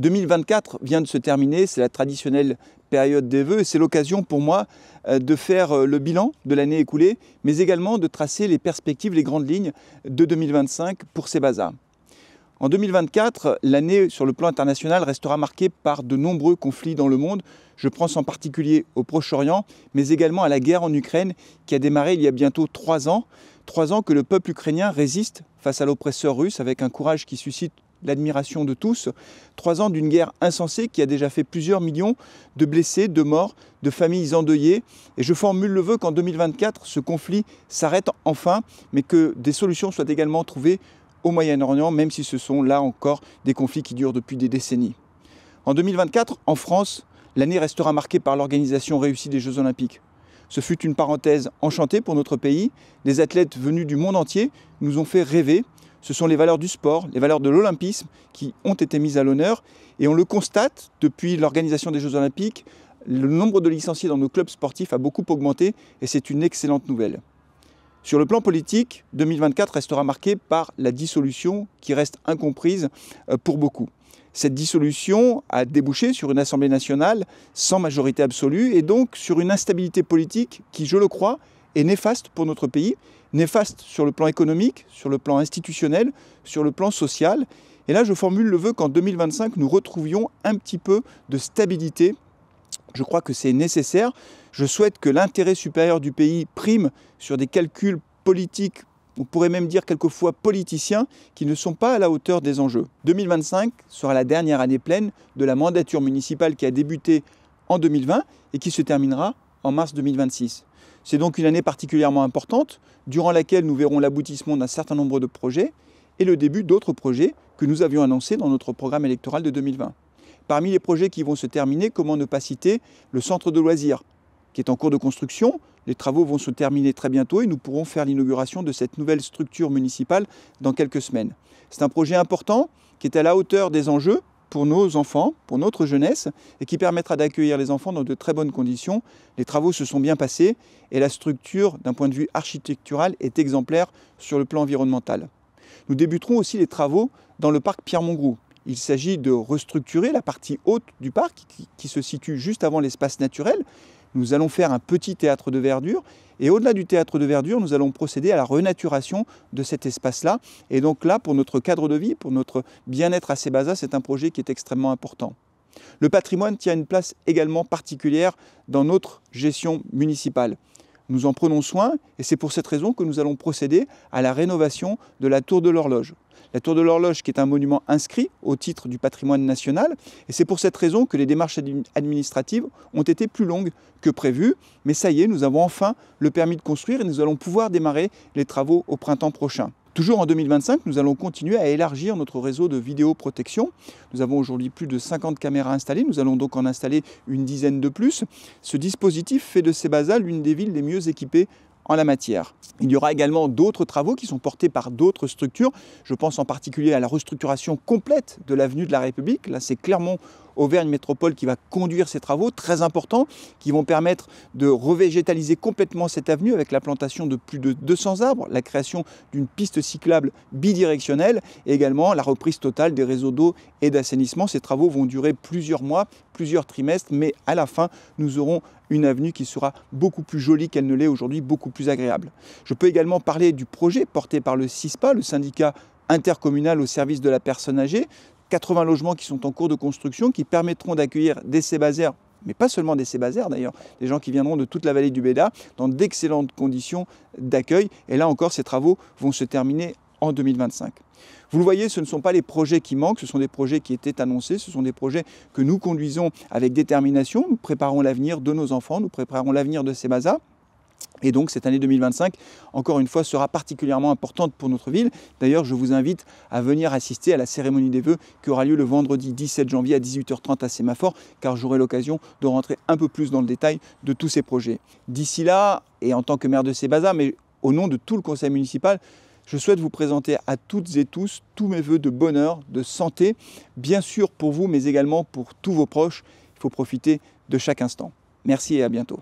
2024 vient de se terminer, c'est la traditionnelle période des vœux et c'est l'occasion pour moi de faire le bilan de l'année écoulée, mais également de tracer les perspectives, les grandes lignes de 2025 pour Sebasa. En 2024, l'année sur le plan international restera marquée par de nombreux conflits dans le monde. Je pense en particulier au Proche-Orient, mais également à la guerre en Ukraine qui a démarré il y a bientôt 3 ans. 3 ans que le peuple ukrainien résiste face à l'oppresseur russe avec un courage qui suscite l'admiration de tous. 3 ans d'une guerre insensée qui a déjà fait plusieurs millions de blessés, de morts, de familles endeuillées. Et je formule le vœu qu'en 2024, ce conflit s'arrête enfin, mais que des solutions soient également trouvées au Moyen-Orient, même si ce sont là encore des conflits qui durent depuis des décennies. En 2024, en France, l'année restera marquée par l'organisation réussie des Jeux Olympiques. Ce fut une parenthèse enchantée pour notre pays. Des athlètes venus du monde entier nous ont fait rêver. Ce sont les valeurs du sport, les valeurs de l'olympisme qui ont été mises à l'honneur. Et on le constate depuis l'organisation des Jeux Olympiques, le nombre de licenciés dans nos clubs sportifs a beaucoup augmenté et c'est une excellente nouvelle. Sur le plan politique, 2024 restera marqué par la dissolution qui reste incomprise pour beaucoup. Cette dissolution a débouché sur une Assemblée nationale sans majorité absolue et donc sur une instabilité politique qui, je le crois, est néfaste pour notre pays, néfaste sur le plan économique, sur le plan institutionnel, sur le plan social. Et là, je formule le vœu qu'en 2025, nous retrouvions un petit peu de stabilité. Je crois que c'est nécessaire. Je souhaite que l'intérêt supérieur du pays prime sur des calculs politiques, on pourrait même dire quelquefois politiciens, qui ne sont pas à la hauteur des enjeux. 2025 sera la dernière année pleine de la mandature municipale qui a débuté en 2020 et qui se terminera en mars 2026. C'est donc une année particulièrement importante, durant laquelle nous verrons l'aboutissement d'un certain nombre de projets et le début d'autres projets que nous avions annoncés dans notre programme électoral de 2020. Parmi les projets qui vont se terminer, comment ne pas citer le centre de loisirs, qui est en cours de construction. Les travaux vont se terminer très bientôt et nous pourrons faire l'inauguration de cette nouvelle structure municipale dans quelques semaines. C'est un projet important qui est à la hauteur des enjeux pour nos enfants, pour notre jeunesse, et qui permettra d'accueillir les enfants dans de très bonnes conditions. Les travaux se sont bien passés et la structure, d'un point de vue architectural, est exemplaire sur le plan environnemental. Nous débuterons aussi les travaux dans le parc Pierre-Mongros. Il s'agit de restructurer la partie haute du parc qui se situe juste avant l'espace naturel. Nous allons faire un petit théâtre de verdure et au-delà du théâtre de verdure, nous allons procéder à la renaturation de cet espace-là. Et donc là, pour notre cadre de vie, pour notre bien-être à Sebasa, c'est un projet qui est extrêmement important. Le patrimoine tient une place également particulière dans notre gestion municipale. Nous en prenons soin et c'est pour cette raison que nous allons procéder à la rénovation de la tour de l'horloge. La tour de l'horloge qui est un monument inscrit au titre du patrimoine national et c'est pour cette raison que les démarches administratives ont été plus longues que prévu. Mais ça y est, nous avons enfin le permis de construire et nous allons pouvoir démarrer les travaux au printemps prochain. Toujours en 2025, nous allons continuer à élargir notre réseau de vidéoprotection. Nous avons aujourd'hui plus de 50 caméras installées, nous allons donc en installer une dizaine de plus. Ce dispositif fait de Sebasa l'une des villes les mieux équipées en la matière. Il y aura également d'autres travaux qui sont portés par d'autres structures. Je pense en particulier à la restructuration complète de l'avenue de la République. Là, c'est Clermont-Auvergne Métropole qui va conduire ces travaux très importants qui vont permettre de revégétaliser complètement cette avenue avec la plantation de plus de 200 arbres, la création d'une piste cyclable bidirectionnelle et également la reprise totale des réseaux d'eau et d'assainissement. Ces travaux vont durer plusieurs mois, plusieurs trimestres, mais à la fin, nous aurons une avenue qui sera beaucoup plus jolie qu'elle ne l'est aujourd'hui, beaucoup plus agréable. Je peux également parler du projet porté par le CISPA, le syndicat intercommunal au service de la personne âgée. 80 logements qui sont en cours de construction, qui permettront d'accueillir des Sébasaires, mais pas seulement des Sébasaires d'ailleurs, des gens qui viendront de toute la vallée du Béda, dans d'excellentes conditions d'accueil. Et là encore, ces travaux vont se terminer en 2025. Vous le voyez, ce ne sont pas les projets qui manquent, ce sont des projets qui étaient annoncés, ce sont des projets que nous conduisons avec détermination. Nous préparons l'avenir de nos enfants, nous préparons l'avenir de Sebasa. Et donc cette année 2025, encore une fois, sera particulièrement importante pour notre ville. D'ailleurs, je vous invite à venir assister à la cérémonie des vœux qui aura lieu le vendredi 17 janvier à 18h30 à Sémaphore, car j'aurai l'occasion de rentrer un peu plus dans le détail de tous ces projets. D'ici là, et en tant que maire de Sebasa, mais au nom de tout le conseil municipal, je souhaite vous présenter à toutes et tous tous mes vœux de bonheur, de santé, bien sûr pour vous, mais également pour tous vos proches. Il faut profiter de chaque instant. Merci et à bientôt.